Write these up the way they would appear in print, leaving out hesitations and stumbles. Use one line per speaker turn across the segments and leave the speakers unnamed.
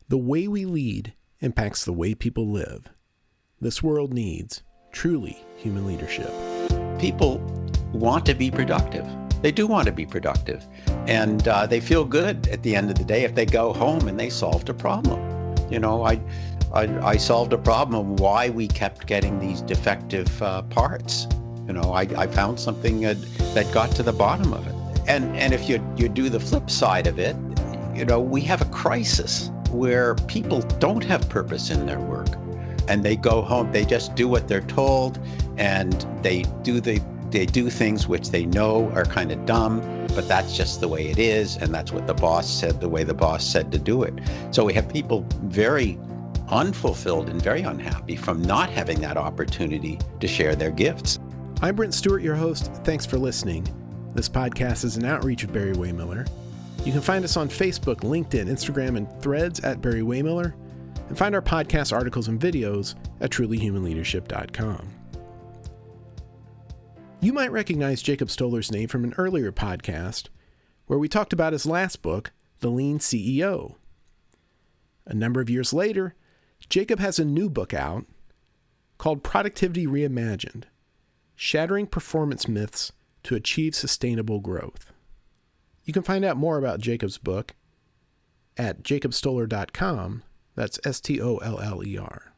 The way we lead impacts the way people live. This world needs truly human leadership.
People want to be productive. They do want to be productive. And they feel good at the end of the day if they go home and they solved a problem. You know, I solved a problem why we kept getting these defective parts. You know, I found something that got to the bottom of it. And if you do the flip side of it, you know, we have a crisis where people don't have purpose in their work. And they go home, they just do what they're told, and they do things which they know are kind of dumb, but that's just the way it is, and that's what the boss said, the way the boss said to do it. So we have people very unfulfilled and very unhappy from not having that opportunity to share their gifts.
I'm Brent Stewart, your host. Thanks for listening. This podcast is an outreach of Barry-Wehmiller. You can find us on Facebook, LinkedIn, Instagram, and Threads at Barry-Wehmiller, and find our podcast articles and videos at trulyhumanleadership.com. You might recognize Jacob Stoller's name from an earlier podcast where we talked about his last book, The Lean CEO. A number of years later, Jacob has a new book out called Productivity Reimagined, Shattering Performance Myths to Achieve Sustainable Growth. You can find out more about Jacob's book at jacobstoller.com. That's Stoller.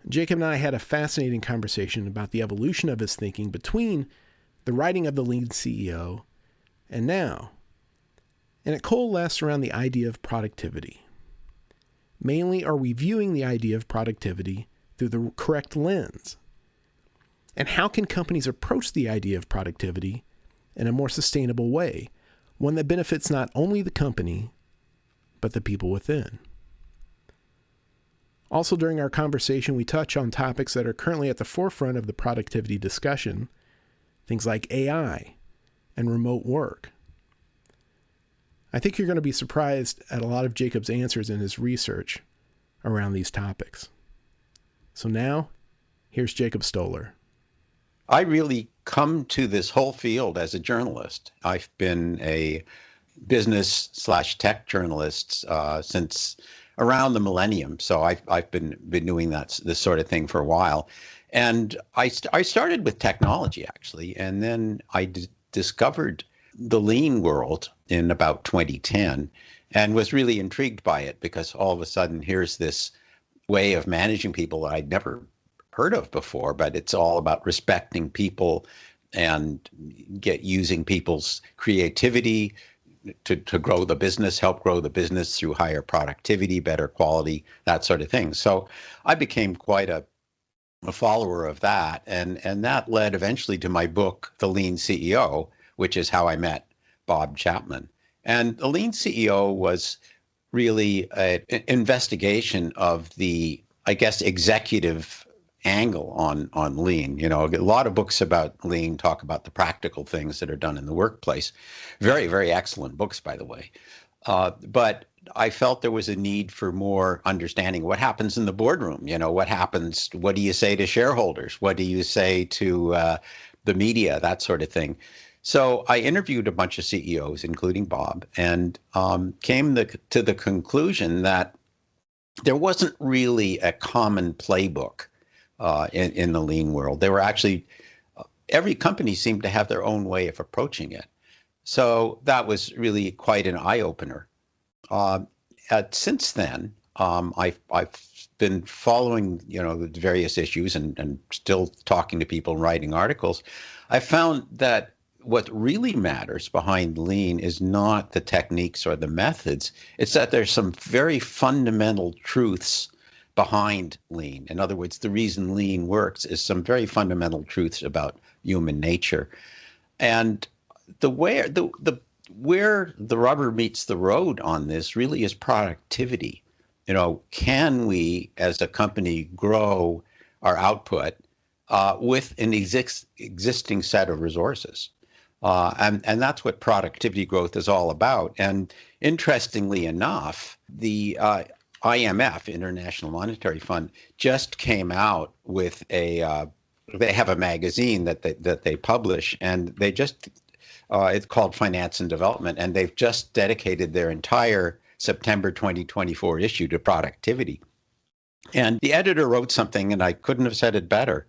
Jacob and I had a fascinating conversation about the evolution of his thinking between the writing of The Lean CEO and now. And it coalesced around the idea of productivity. Mainly, are we viewing the idea of productivity through the correct lens? And how can companies approach the idea of productivity in a more sustainable way, one that benefits not only the company, but the people within? Also, during our conversation, we touch on topics that are currently at the forefront of the productivity discussion, things like AI and remote work. I think you're going to be surprised at a lot of Jacob's answers in his research around these topics. So now, here's Jacob Stoller.
I really come to this whole field as a journalist. I've been a business/tech journalist since around the millennium. So I've been doing this sort of thing for a while. And I started with technology, actually, and then I discovered the lean world in about 2010 and was really intrigued by it because all of a sudden here's this way of managing people that I'd never heard of before, but it's all about respecting people and using people's creativity to grow the business, help grow the business through higher productivity, better quality, that sort of thing. So I became quite a follower of that. And that led eventually to my book, The Lean CEO, which is how I met Bob Chapman. And The Lean CEO was really an investigation of the, I guess, executive angle on lean. You know, a lot of books about lean talk about the practical things that are done in the workplace. Very, very excellent books, by the way. But I felt there was a need for more understanding what happens in the boardroom. You know, what happens, what do you say to shareholders? What do you say to the media, that sort of thing. So I interviewed a bunch of CEOs, including Bob, and came to the conclusion that there wasn't really a common playbook in the lean world. They were actually, every company seemed to have their own way of approaching it. So that was really quite an eye-opener. Since then, I've been following, the various issues and still talking to people and writing articles. I found that what really matters behind lean is not the techniques or the methods. It's that there's some very fundamental truths behind lean. In other words, the reason lean works is some very fundamental truths about human nature. And where the rubber meets the road on this really is productivity. Can we as a company grow our output with an existing set of resources? And that's what productivity growth is all about. And interestingly enough, the IMF, International Monetary Fund, just came out with they have a magazine that they publish, and they just it's called Finance and Development, and they've just dedicated their entire September 2024 issue to Productivity. And the editor wrote something, and I couldn't have said it better.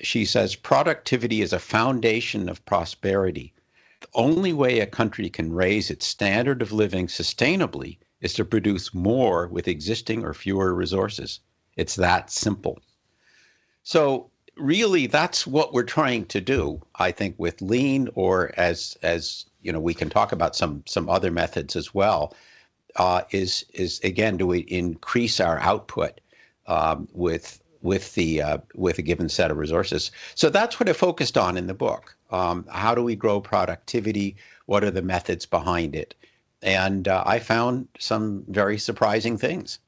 She says, productivity is a foundation of prosperity. The only way a country can raise its standard of living sustainably is to produce more with existing or fewer resources. It's that simple. So really, that's what we're trying to do, I think, with lean, or as you know, we can talk about some other methods as well. Is again to increase our output with a given set of resources. So that's what I focused on in the book. How do we grow productivity? What are the methods behind it? And I found some very surprising things.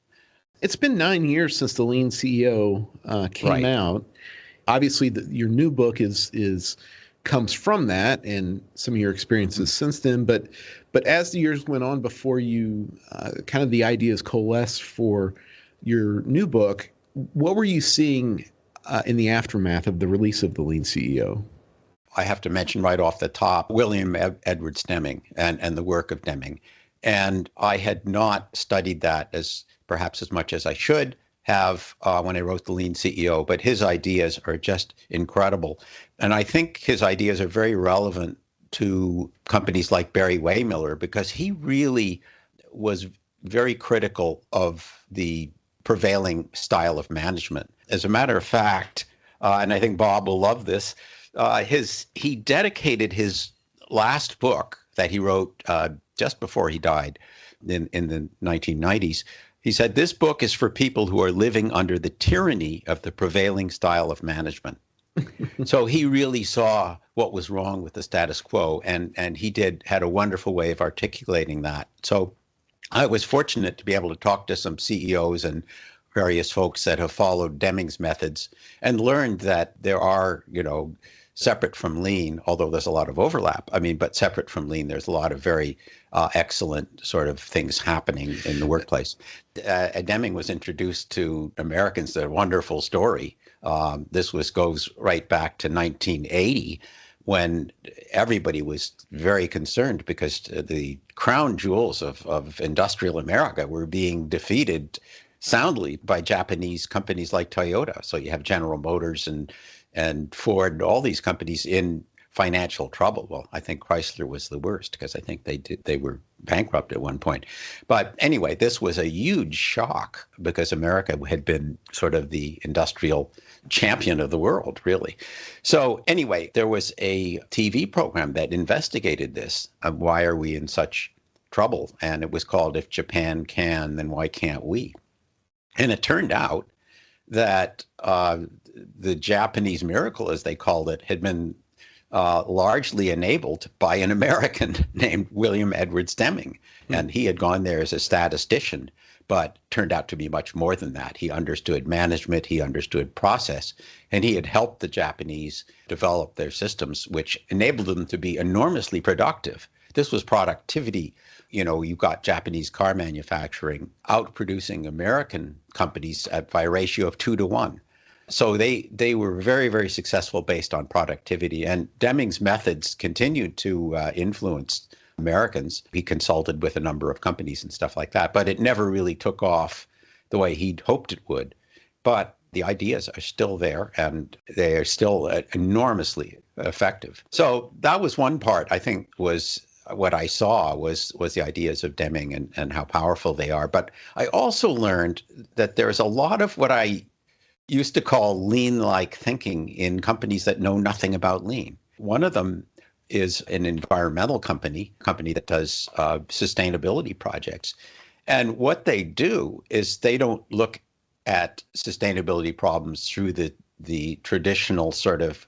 It's been 9 years since the Lean CEO came out. Obviously, your new book comes from that and some of your experiences since then. But as the years went on before you kind of the ideas coalesced for your new book, what were you seeing in the aftermath of the release of the Lean CEO?
I have to mention right off the top William Edwards Deming and the work of Deming. And I had not studied that perhaps as much as I should have when I wrote the Lean CEO, but his ideas are just incredible. And I think his ideas are very relevant to companies like Barry-Wehmiller, because he really was very critical of the prevailing style of management. As a matter of fact, and I think Bob will love this, he dedicated his last book that he wrote just before he died in the 1990s. He said, "This book is for people who are living under the tyranny of the prevailing style of management." So he really saw what was wrong with the status quo, and he had a wonderful way of articulating that. So I was fortunate to be able to talk to some CEOs and various folks that have followed Deming's methods and learned that there are, separate from lean, although there's a lot of overlap. But separate from lean, there's a lot of very excellent sort of things happening in the workplace. Deming was introduced to Americans, a wonderful story. This goes right back to 1980, when everybody was very concerned because the crown jewels of industrial America were being defeated soundly by Japanese companies like Toyota. So you have General Motors and Ford and all these companies in financial trouble. Well, I think Chrysler was the worst, because I think they were bankrupt at one point. But anyway, this was a huge shock because America had been sort of the industrial champion of the world, really. So anyway, there was a TV program that investigated this. Why are we in such trouble? And it was called "If Japan Can, Then Why Can't We?" And it turned out that the Japanese miracle, as they called it, had been largely enabled by an American named William Edwards Deming. And he had gone there as a statistician, but turned out to be much more than that. He understood management, he understood process, and he had helped the Japanese develop their systems, which enabled them to be enormously productive. This was productivity. You've got Japanese car manufacturing outproducing American companies by a ratio of 2 to 1. So they were very, very successful based on productivity. And Deming's methods continued to influence Americans. He consulted with a number of companies and stuff like that, but it never really took off the way he'd hoped it would. But the ideas are still there, and they are still enormously effective. So that was one part, I think, was what I saw was the ideas of Deming and how powerful they are. But I also learned that there's a lot of what I used to call lean-like thinking in companies that know nothing about lean. One of them is an environmental company that does sustainability projects. And what they do is they don't look at sustainability problems through the traditional sort of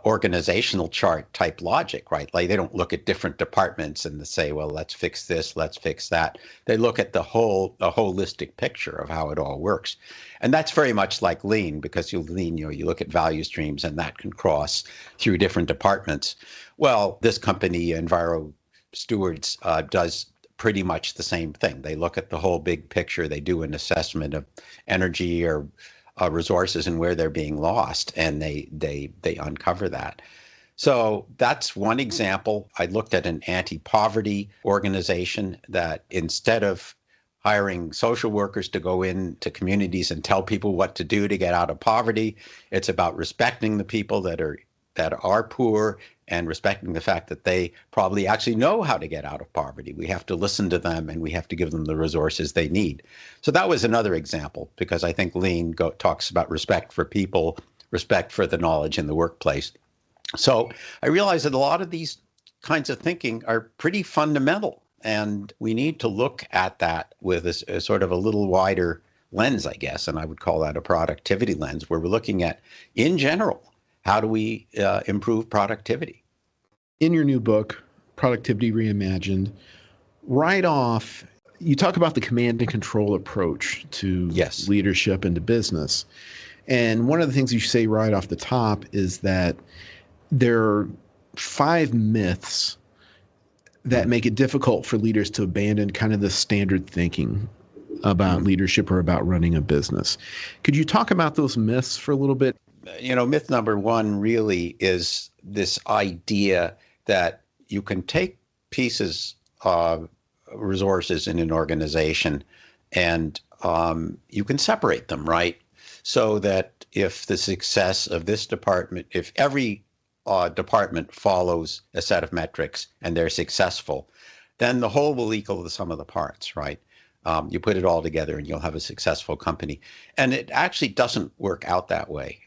organizational chart type logic, right? Like they don't look at different departments and say, well, let's fix this, let's fix that. They look at the holistic picture of how it all works. And that's very much like lean, because you look at value streams and that can cross through different departments. Well, this company, Enviro Stewards, does pretty much the same thing. They look at the whole big picture. They do an assessment of energy or resources and where they're being lost, and they uncover that. So that's one example. I looked at an anti-poverty organization that instead of hiring social workers to go into communities and tell people what to do to get out of poverty, it's about respecting the people that are poor and respecting the fact that they probably actually know how to get out of poverty. We have to listen to them and we have to give them the resources they need. So that was another example, because I think Lean talks about respect for people, respect for the knowledge in the workplace. So I realized that a lot of these kinds of thinking are pretty fundamental, and we need to look at that with a sort of a little wider lens, I guess, and I would call that a productivity lens, where we're looking at, in general, how do we improve productivity?
In your new book, Productivity Reimagined, right off, you talk about the command and control approach to leadership and to business. And one of the things you say right off the top is that there are 5 myths that make it difficult for leaders to abandon kind of the standard thinking about leadership or about running a business. Could you talk about those myths for a little bit?
Myth number 1 really is this idea that you can take pieces of resources in an organization and you can separate them, right? So that if the success of this department, if every department follows a set of metrics and they're successful, then the whole will equal the sum of the parts, right? You put it all together and you'll have a successful company. And it actually doesn't work out that way.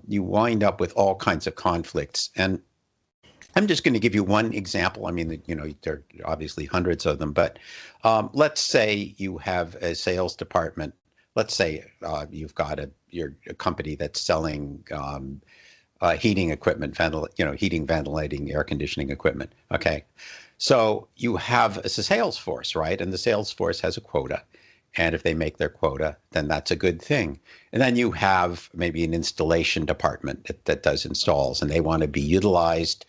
You wind up with all kinds of conflicts. And I'm just going to give you one example. I mean, there are obviously hundreds of them, but let's say you have a sales department. Let's say you've got you're a company that's selling heating equipment, heating, ventilating, air conditioning equipment. Okay. So you have a sales force, right? And the sales force has a quota. And if they make their quota, then that's a good thing. And then you have maybe an installation department that does installs, and they want to be utilized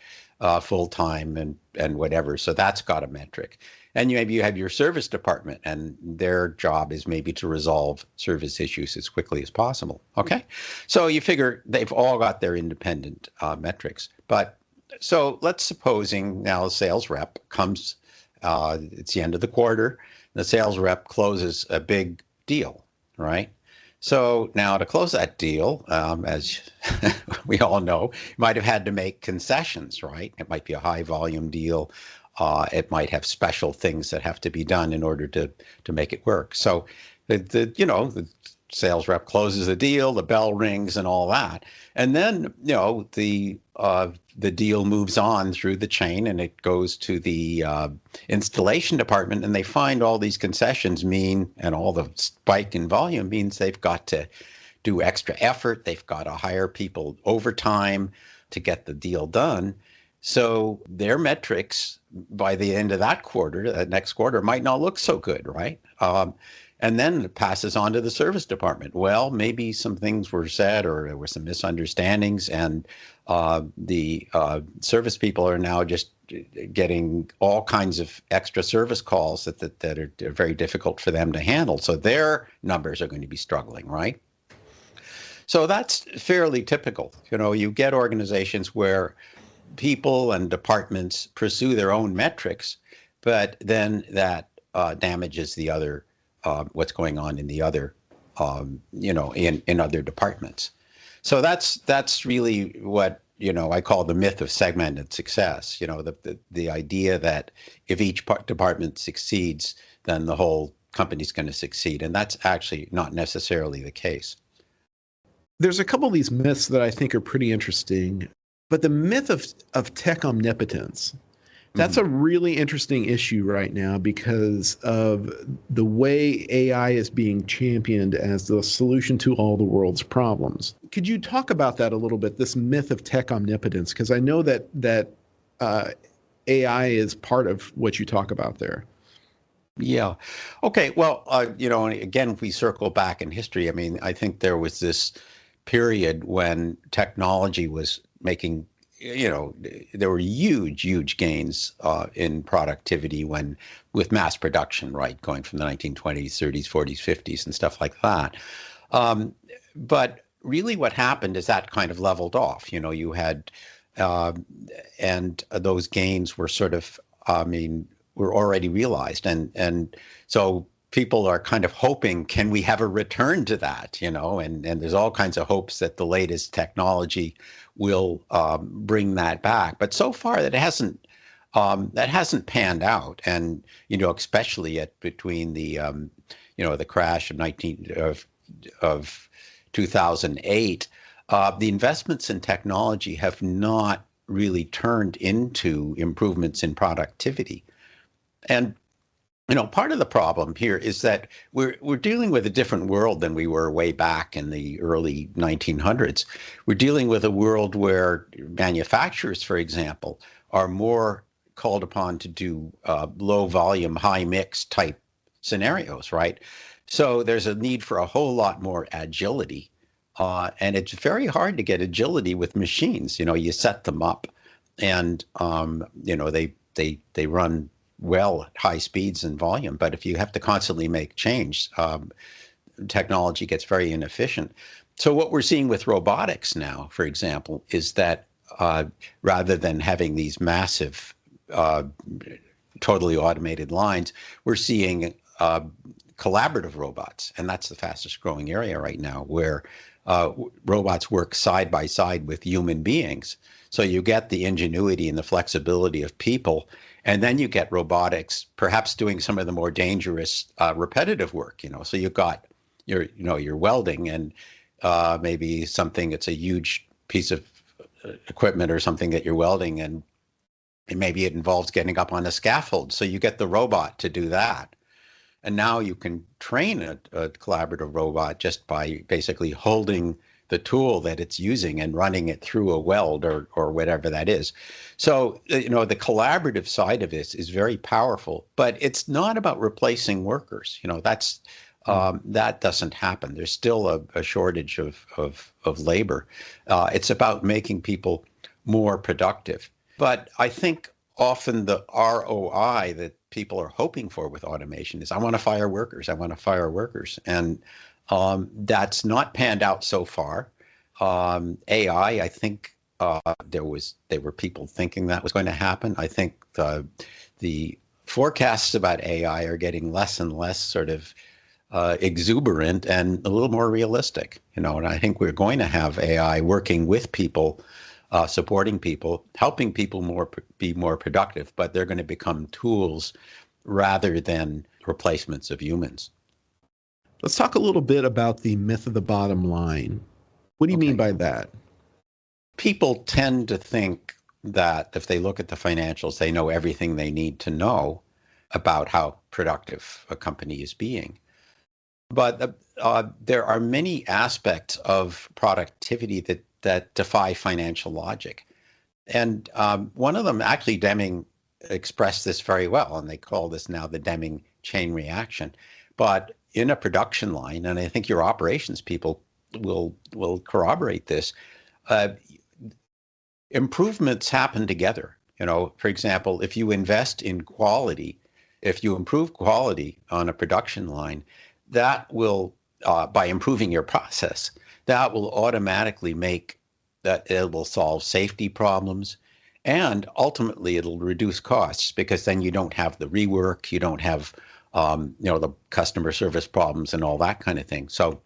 full time and whatever. So that's got a metric. And maybe you have your service department, and their job is maybe to resolve service issues as quickly as possible. Okay. So you figure they've all got their independent metrics. But so let's supposing now a sales rep comes, it's the end of the quarter, the sales rep closes a big deal, right? So now to close that deal, as we all know, you might have had to make concessions, right? It might be a high volume deal. It might have special things that have to be done in order to make it work. So the sales rep closes the deal, the bell rings and all that. And then, the deal moves on through the chain and it goes to the installation department, and they find all these concessions and all the spike in volume means they've got to do extra effort. They've got to hire people overtime to get the deal done. So their metrics by the end of that quarter, that next quarter, might not look so good, right? And then it passes on to the service department. Well, maybe some things were said or there were some misunderstandings, and the service people are now just getting all kinds of extra service calls that are very difficult for them to handle. So their numbers are going to be struggling, right? So that's fairly typical. You get organizations where people and departments pursue their own metrics, but then that damages the other, what's going on in the other, in other departments. So that's really what, I call the myth of segmented success. The idea that if each department succeeds, then the whole company's going to succeed. And that's actually not necessarily the case.
There's a couple of these myths that I think are pretty interesting. But the myth of tech omnipotence, that's a really interesting issue right now because of the way AI is being championed as the solution to all the world's problems. Could you talk about that a little bit, this myth of tech omnipotence? Because I know that AI is part of what you talk about there.
Yeah. Okay. Well, again, if we circle back in history, I mean, I think there was this period when technology was making, there were huge gains in productivity with mass production, right, going from the 1920s, 30s, 40s, 50s, and stuff like that. But really what happened is that kind of leveled off. You had uh, and those gains were sort of, I mean, were already realized, and so people are kind of hoping, can we have a return to that, and there's all kinds of hopes that the latest technology will bring that back. But so far that hasn't panned out, and especially between the crash of 2008, the investments in technology have not really turned into improvements in productivity. And part of the problem here is that we're dealing with a different world than we were way back in the early 1900s. We're dealing with a world where manufacturers, for example, are more called upon to do low volume, high mix type scenarios, right? So there's a need for a whole lot more agility. And it's very hard to get agility with machines. You set them up and, they run well at high speeds and volume. But if you have to constantly make change, technology gets very inefficient. So what we're seeing with robotics now, for example, is that rather than having these massive, totally automated lines, we're seeing collaborative robots. And that's the fastest growing area right now, where robots work side by side with human beings. So you get the ingenuity and the flexibility of people, and then you get robotics perhaps doing some of the more dangerous repetitive work. So you've got your welding, and maybe something, it's a huge piece of equipment or something that you're welding, and maybe it involves getting up on a scaffold. So you get the robot to do that. And now you can train a collaborative robot just by basically holding the tool that it's using and running it through a weld or whatever that is. So, the collaborative side of this is very powerful, but it's not about replacing workers. That doesn't happen. There's still a shortage of labor. It's about making people more productive. But I think often the ROI that people are hoping for with automation is, I want to fire workers. I want to fire workers. And that's not panned out so far. AI, I think there were people thinking that was going to happen. I think the forecasts about AI are getting less and less sort of exuberant and a little more realistic. And I think we're going to have AI working with people, supporting people, helping people be more productive, but they're going to become tools rather than replacements of humans.
Let's talk a little bit about the myth of the bottom line. What do you mean by that?
People tend to think that if they look at the financials, they know everything they need to know about how productive a company is being. But there are many aspects of productivity that defy financial logic. And one of them, actually, Deming expressed this very well, and they call this now the Deming chain reaction. But in a production line, and I think your operations people will corroborate this, improvements happen together. For example, if you invest in quality, if you improve quality on a production line, that will, by improving your process, that will automatically make that it will solve safety problems, and ultimately it'll reduce costs, because then you don't have the rework, you don't have the customer service problems and all that kind of thing. So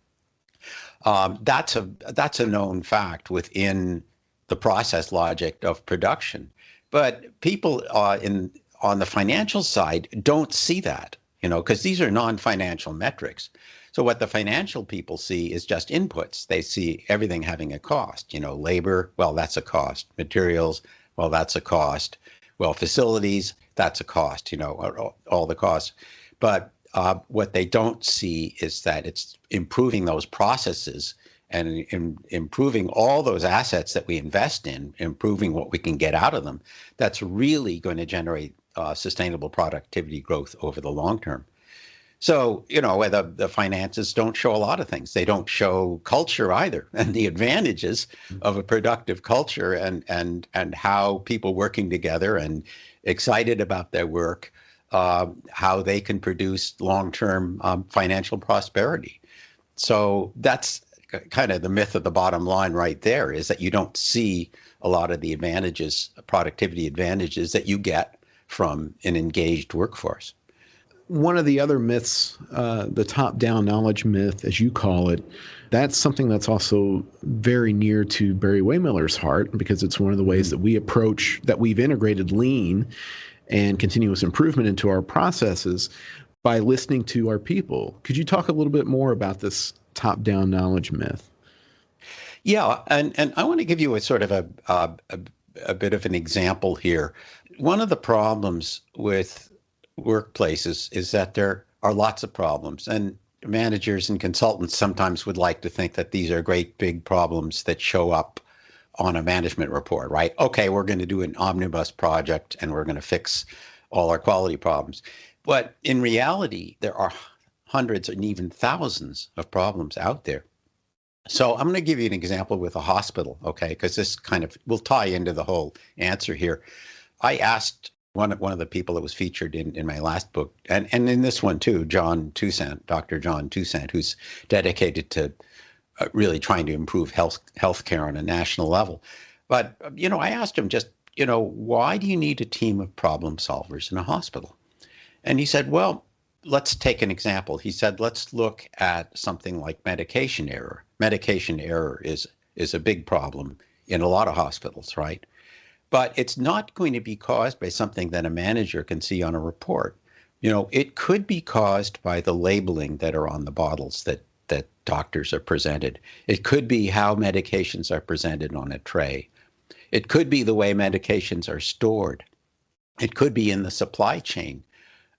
that's a known fact within the process logic of production. But people on the financial side don't see that, because these are non-financial metrics. So what the financial people see is just inputs. They see everything having a cost. Labor, well, that's a cost. Materials, well, that's a cost. Well, facilities, that's a cost. All the costs. But what they don't see is that it's improving those processes and improving all those assets that we invest in, improving what we can get out of them. That's really going to generate sustainable productivity growth over the long term. So, the finances don't show a lot of things. They don't show culture either, and the advantages of a productive culture and how people working together and excited about their work, how they can produce long-term financial prosperity. So that's kind of the myth of the bottom line right there, is that you don't see a lot of the advantages, productivity advantages that you get from an engaged workforce.
One of the other myths, the top-down knowledge myth, as you call it, that's something that's also very near to Barry-Wehmiller's heart, because it's one of the ways that we've integrated lean and continuous improvement into our processes by listening to our people. Could you talk a little bit more about this top-down knowledge myth?
Yeah, and I want to give you a sort of a bit of an example here. One of the problems with workplaces is that there are lots of problems, and managers and consultants sometimes would like to think that these are great big problems that show up on a management report, right? Okay, we're going to do an omnibus project and we're going to fix all our quality problems. But in reality, there are hundreds and even thousands of problems out there. So I'm going to give you an example with a hospital, okay? Because this kind of will tie into the whole answer here. I asked one of the people that was featured in my last book, and in this one too, Dr. John Toussaint, who's dedicated to really trying to improve healthcare on a national level. But, I asked him just, why do you need a team of problem solvers in a hospital? And he said, well, let's take an example. He said, let's look at something like medication error. Medication error is a big problem in a lot of hospitals, right? But it's not going to be caused by something that a manager can see on a report. It could be caused by the labeling that are on the bottles that doctors are presented. It could be how medications are presented on a tray. It could be the way medications are stored. It could be in the supply chain.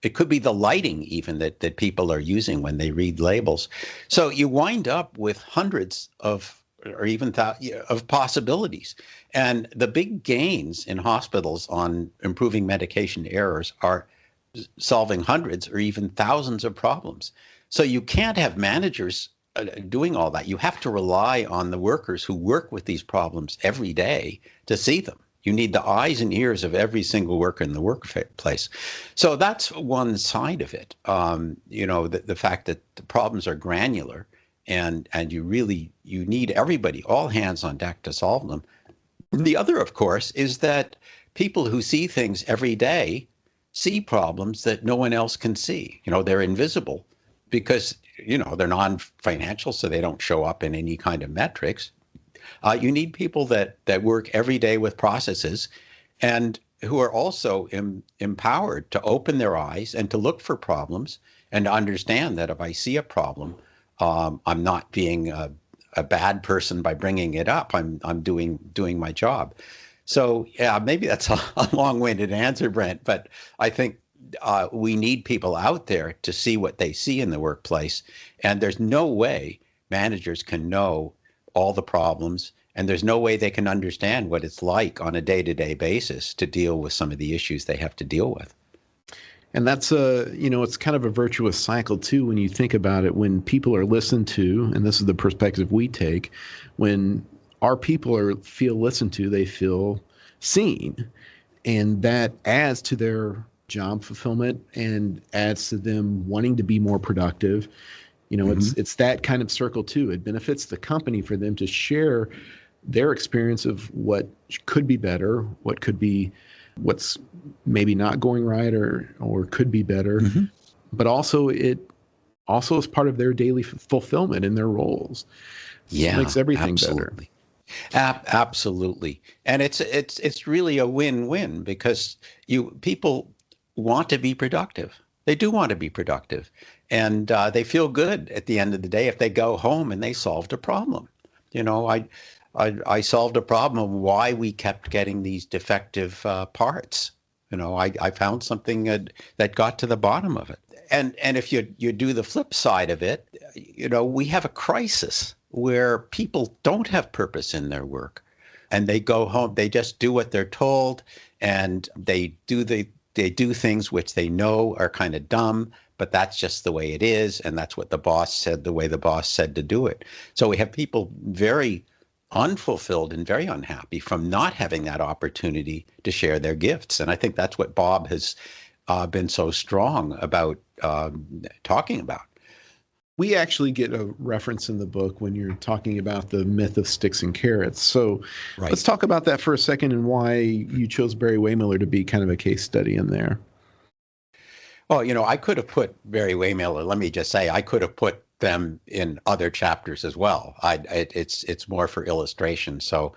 It could be the lighting even that people are using when they read labels. So you wind up with hundreds of or even of possibilities. And the big gains in hospitals on improving medication errors are solving hundreds or even thousands of problems. So you can't have managers doing all that. You have to rely on the workers who work with these problems every day to see them. You need the eyes and ears of every single worker in the workplace. So that's one side of it. The fact that the problems are granular, and you need everybody, all hands on deck to solve them. The other, of course, is that people who see things every day see problems that no one else can see. They're invisible because, they're non-financial, so they don't show up in any kind of metrics. You need people that work every day with processes and who are also empowered to open their eyes and to look for problems and to understand that if I see a problem, I'm not being a bad person by bringing it up. I'm doing my job. So yeah, maybe that's a long-winded answer, Brent, but I think we need people out there to see what they see in the workplace. And there's no way managers can know all the problems, and there's no way they can understand what it's like on a day-to-day basis to deal with some of the issues they have to deal with.
And that's it's kind of a virtuous cycle too when you think about it. When people are listened to, and this is the perspective we take, when our people feel listened to, they feel seen, and that adds to their job fulfillment and adds to them wanting to be more productive. It's that kind of circle too. It benefits the company for them to share their experience of what could be better, what's maybe not going right or could be better. But also it is part of their daily fulfillment in their roles.
Yeah,
it makes everything
absolutely.
better.
Absolutely. And it's really a win-win because people want to be productive. They do want to be productive. And they feel good at the end of the day if they go home and they solved a problem. I solved a problem of why we kept getting these defective parts. I found something that got to the bottom of it. And if you do the flip side of it, we have a crisis where people don't have purpose in their work, and they go home, they just do what they're told, and they do things which they know are kind of dumb, but that's just the way it is, and that's what the boss said, the way the boss said to do it. So we have people very unfulfilled and very unhappy from not having that opportunity to share their gifts. And I think that's what Bob has been so strong about talking about.
We actually get a reference in the book when you're talking about the myth of sticks and carrots. So
Right.
let's talk about that for a second and why you chose Barry-Wehmiller to be kind of a case study in there.
Well, I could have put Barry-Wehmiller, let me just say, I could have put them in other chapters as well. It's more for illustration. So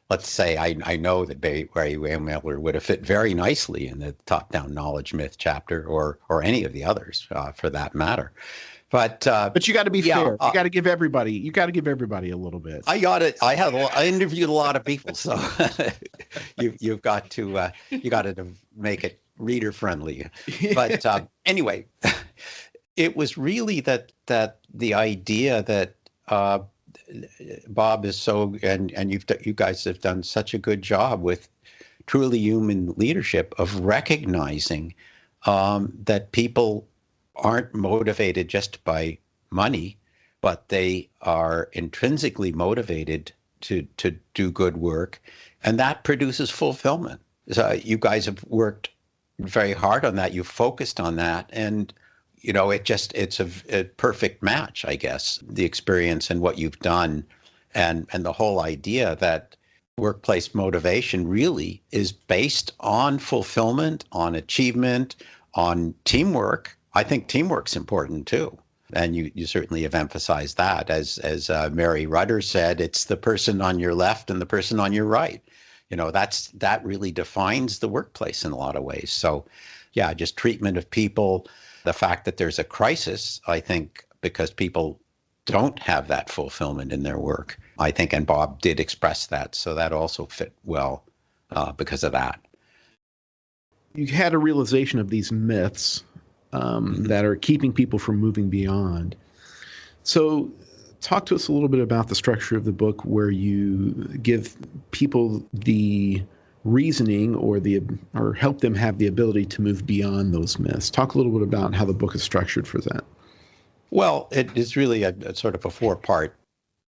let's say I know that Barry-Wehmiller would have fit very nicely in the top-down knowledge myth chapter, or any of the others for that matter. But
you got to be fair. You got to give everybody a little bit.
I interviewed a lot of people, so you've got to make it reader friendly. But anyway, it was really that the idea that Bob is so, and you guys have done such a good job with truly human leadership of recognizing that people aren't motivated just by money, but they are intrinsically motivated to do good work, and that produces fulfillment. So you guys have worked very hard on that. You focused on that, and it's a perfect match, I guess, the experience and what you've done, and the whole idea that workplace motivation really is based on fulfillment, on achievement, on teamwork. I think teamwork's important too. And you certainly have emphasized that. As Mary Rudder said, it's the person on your left and the person on your right. That really defines the workplace in a lot of ways. So yeah, just treatment of people, the fact that there's a crisis, I think, because people don't have that fulfillment in their work, I think, and Bob did express that. So that also fit well because of that.
You had a realization of these myths that are keeping people from moving beyond. So talk to us a little bit about the structure of the book, where you give people the reasoning or help them have the ability to move beyond those myths. Talk a little bit about how the book is structured for that.
Well, it is really a sort of a 4-part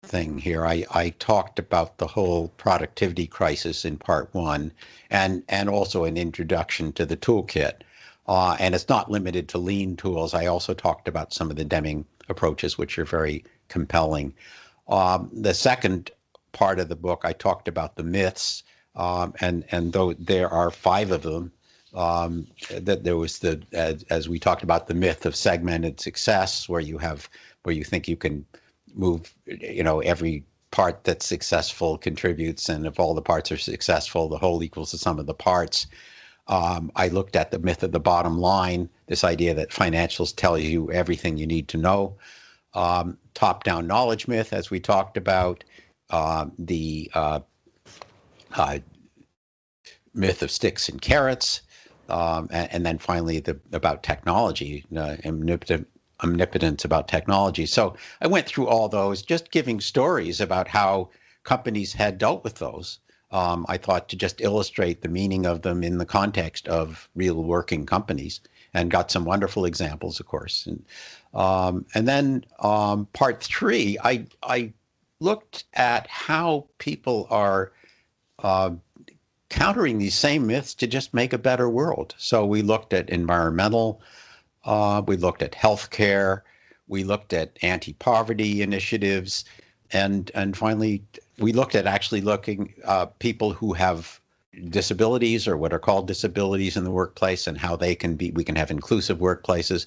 thing here. I talked about the whole productivity crisis in part 1, and also an introduction to the toolkit. And it's not limited to lean tools. I also talked about some of the Deming approaches, which are very compelling. The second part of the book, I talked about the myths, and though there are 5 of them, that there was as we talked about, the myth of segmented success, where you think you can move, every part that's successful contributes, and if all the parts are successful, the whole equals the sum of the parts. I looked at the myth of the bottom line, this idea that financials tell you everything you need to know. Top-down knowledge myth, as we talked about, the myth of sticks and carrots, and then finally about technology, omnipotence about technology. So I went through all those, just giving stories about how companies had dealt with those. I thought to just illustrate the meaning of them in the context of real working companies, and got some wonderful examples, of course. And then part 3, I looked at how people are countering these same myths to just make a better world. So we looked at environmental, we looked at healthcare, we looked at anti-poverty initiatives, and finally we looked at people who have disabilities, or what are called disabilities in the workplace, and how we can have inclusive workplaces.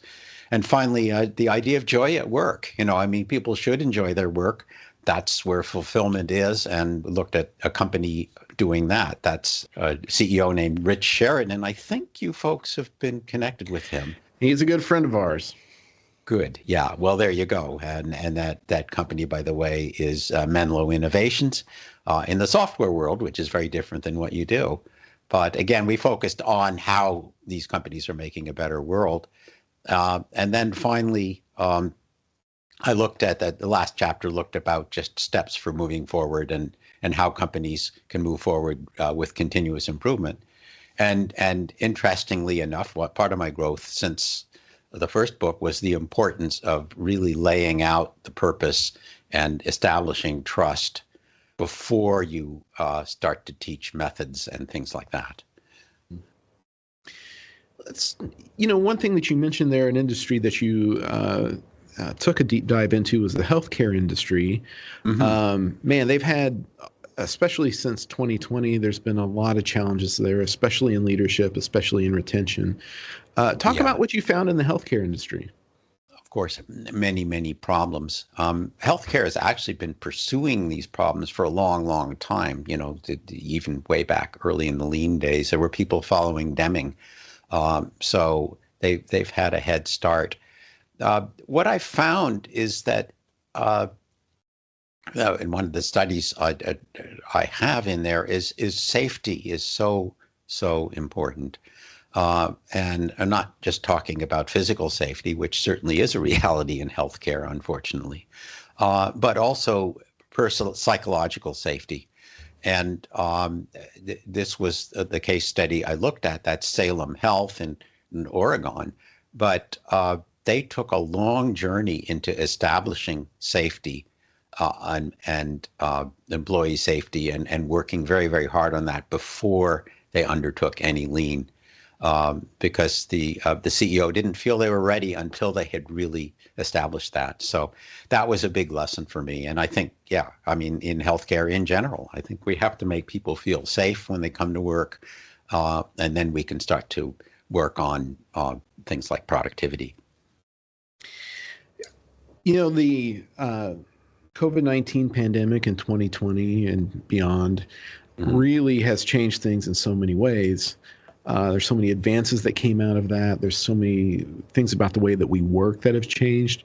And finally, the idea of joy at work. People should enjoy their work. That's where fulfillment is, and looked at a company doing that. That's a CEO named Rich Sheridan, and I think you folks have been connected with him.
He's a good friend of ours.
Good. Yeah. Well, there you go. And that company, by the way, is Menlo Innovations in the software world, which is very different than what you do. But again, we focused on how these companies are making a better world. And then finally, I looked at that. The last chapter looked about just steps for moving forward, and how companies can move forward with continuous improvement. And interestingly enough, what part of my growth since the first book was the importance of really laying out the purpose and establishing trust before you start to teach methods and things like that.
One thing that you mentioned there, an industry that you took a deep dive into was the healthcare industry. Man, they've had, especially since 2020, there's been a lot of challenges there, especially in leadership, especially in retention. Talk
Yeah.
about what you found in the healthcare industry.
Of course, many, many problems. Healthcare has actually been pursuing these problems for a long, long time. Even way back early in the lean days, there were people following Deming, so they've had a head start. What I found is that in one of the studies I have in there is safety is so important. And I'm not just talking about physical safety, which certainly is a reality in healthcare, unfortunately, but also personal psychological safety. And this was the case study I looked at. That's Salem Health in Oregon. But they took a long journey into establishing safety and employee safety and working very, very hard on that before they undertook any lean. Because the CEO didn't feel they were ready until they had really established that. So that was a big lesson for me. And I think, in healthcare in general, I think we have to make people feel safe when they come to work, and then we can start to work on things like productivity.
The COVID-19 pandemic in 2020 and beyond really has changed things in so many ways. There's so many advances that came out of that. There's so many things about the way that we work that have changed.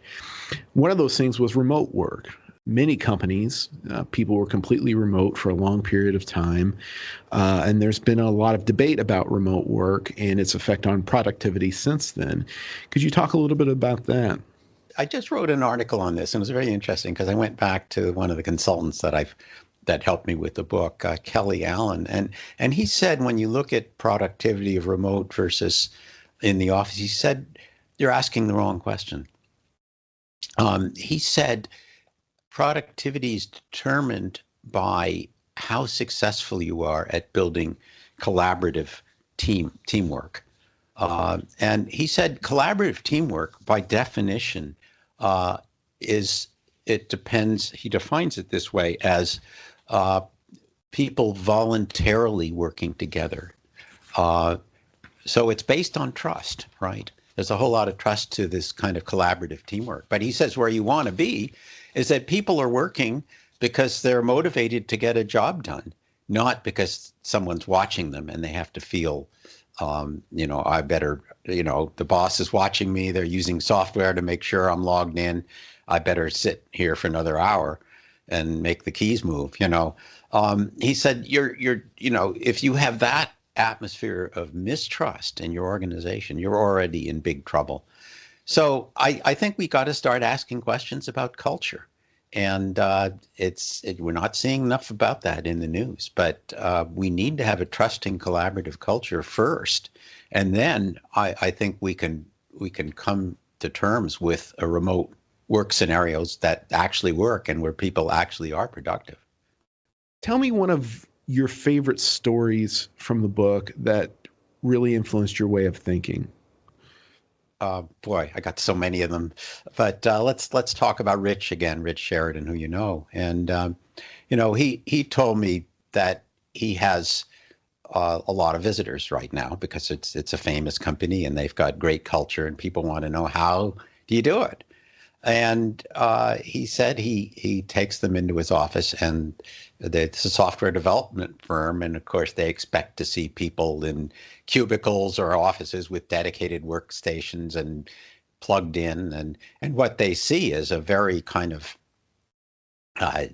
One of those things was remote work. Many companies, people were completely remote for a long period of time. And there's been a lot of debate about remote work and its effect on productivity since then. Could you talk a little bit about that?
I just wrote an article on this, and it was very interesting because I went back to one of the consultants that helped me with the book, Kelly Allen. And he said, when you look at productivity of remote versus in the office, he said, you're asking the wrong question. He said, productivity is determined by how successful you are at building collaborative teamwork. And he said, collaborative teamwork, by definition, it depends, he defines it this way, as people voluntarily working together. So it's based on trust, right? There's a whole lot of trust to this kind of collaborative teamwork. But he says where you want to be is that people are working because they're motivated to get a job done, not because someone's watching them and they have to feel, I better, the boss is watching me. They're using software to make sure I'm logged in. I better sit here for another hour and make the keys move. He said, if you have that atmosphere of mistrust in your organization, you're already in big trouble. So I think we got to start asking questions about culture. And we're not seeing enough about that in the news, but we need to have a trusting, collaborative culture first. And then I think we can come to terms with a remote work scenarios that actually work and where people actually are productive.
Tell me one of your favorite stories from the book that really influenced your way of thinking.
Boy, I got so many of them, but let's talk about Rich again, Rich Sheridan, who you know. And, he told me that he has a lot of visitors right now because it's a famous company and they've got great culture and people want to know, how do you do it? And he said he takes them into his office, and it's a software development firm. And of course, they expect to see people in cubicles or offices with dedicated workstations and plugged in. And what they see is a very kind of, I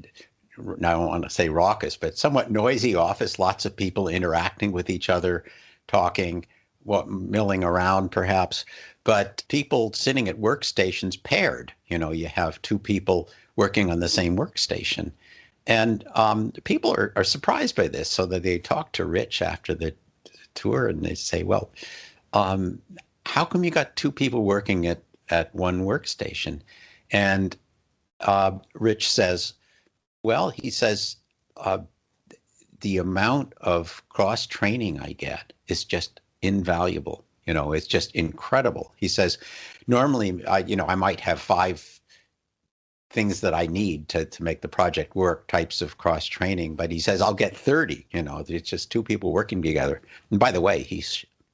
don't want to say raucous, but somewhat noisy office, lots of people interacting with each other, talking, milling around perhaps, but people sitting at workstations paired. You have two people working on the same workstation. And people are surprised by this, so that they talk to Rich after the tour and they say, well, how come you got two people working at one workstation? And Rich says, well, he says, the amount of cross-training I get is just invaluable. It's just incredible. He says, normally, I might have 5 things that I need to make the project work, types of cross training, but he says I'll get 30. It's just 2 people working together. And by the way,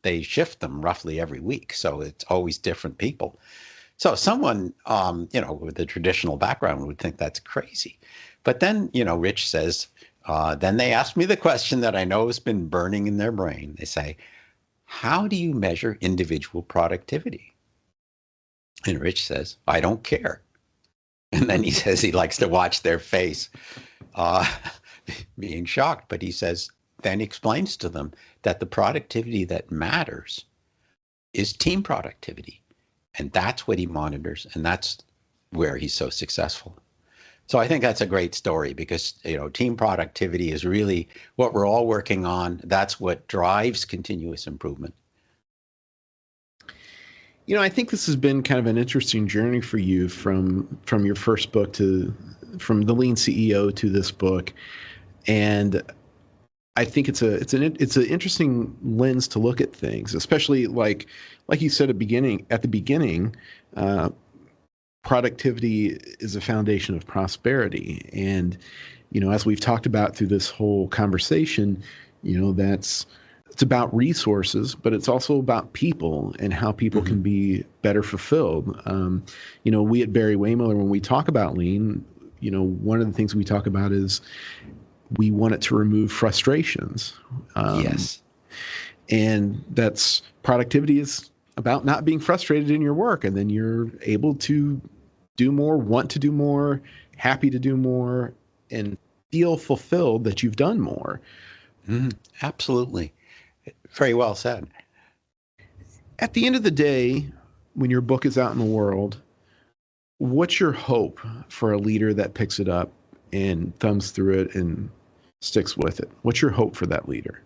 they shift them roughly every week, so it's always different people. So someone, with a traditional background would think that's crazy. But then, Rich says, then they ask me the question that I know has been burning in their brain. They say, how do you measure individual productivity? And Rich says, I don't care. And then he says he likes to watch their face being shocked. But he says, then he explains to them that the productivity that matters is team productivity. And that's what he monitors. And that's where he's so successful. So I think that's a great story because, team productivity is really what we're all working on. That's what drives continuous improvement.
I think this has been kind of an interesting journey for you from your first book from The Lean CEO to this book. And I think it's an interesting lens to look at things, especially like you said at the beginning, productivity is a foundation of prosperity. And, as we've talked about through this whole conversation, it's about resources, but it's also about people and how people can be better fulfilled. We at Barry-Wehmiller, when we talk about lean, one of the things we talk about is we want it to remove frustrations.
Yes.
And that's productivity is about not being frustrated in your work. And then you're able to do more, want to do more, happy to do more, and feel fulfilled that you've done more.
Absolutely. Very well said.
At the end of the day, when your book is out in the world, what's your hope for a leader that picks it up and thumbs through it and sticks with it? What's your hope for that leader?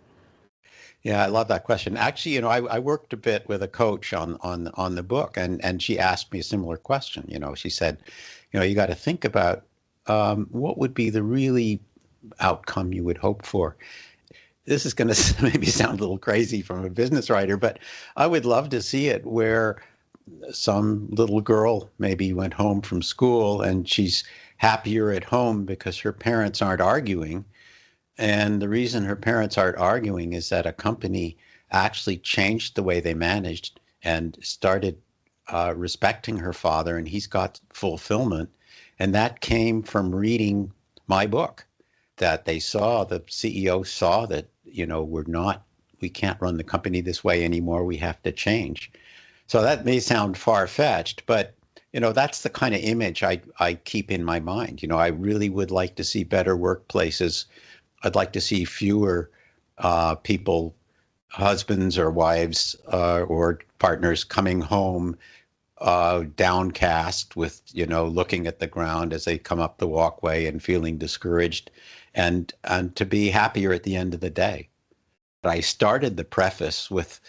Yeah, I love that question. Actually, I worked a bit with a coach on the book, and she asked me a similar question. She said, you got to think about what would be the really outcome you would hope for. This is going to maybe sound a little crazy from a business writer, but I would love to see it where some little girl maybe went home from school and she's happier at home because her parents aren't arguing. And the reason her parents aren't arguing is that a company actually changed the way they managed and started respecting her father, and he's got fulfillment. And that came from reading my book, that the CEO saw that, we can't run the company this way anymore. We have to change. So that may sound far-fetched, but, that's the kind of image I keep in my mind. I really would like to see better workplaces. I'd like to see fewer people, husbands or wives or partners coming home downcast with, looking at the ground as they come up the walkway and feeling discouraged, and to be happier at the end of the day. I started the preface with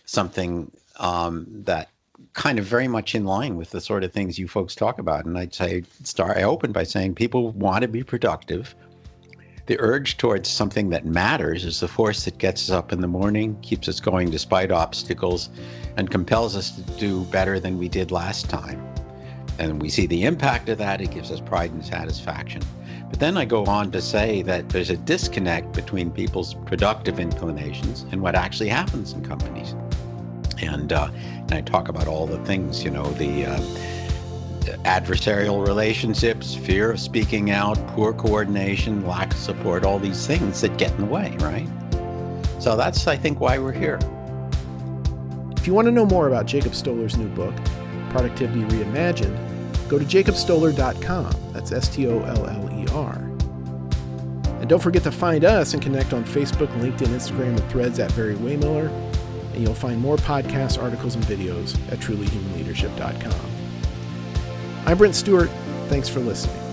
something that kind of very much in line with the sort of things you folks talk about. And I opened by saying people want to be productive. The urge towards something that matters is the force that gets us up in the morning, keeps us going despite obstacles, and compels us to do better than we did last time. And we see the impact of that, it gives us pride and satisfaction. But then I go on to say that there's a disconnect between people's productive inclinations and what actually happens in companies. And I talk about all the things, the adversarial relationships, fear of speaking out, poor coordination, lack of support, all these things that get in the way, right? So that's, I think, why we're here.
If you want to know more about Jacob Stoller's new book, Productivity Reimagined, go to jacobstoller.com. That's Stoller. And don't forget to find us and connect on Facebook, LinkedIn, Instagram, and Threads at Barry-Wehmiller. And you'll find more podcasts, articles, and videos at trulyhumanleadership.com. I'm Brent Stewart. Thanks for listening.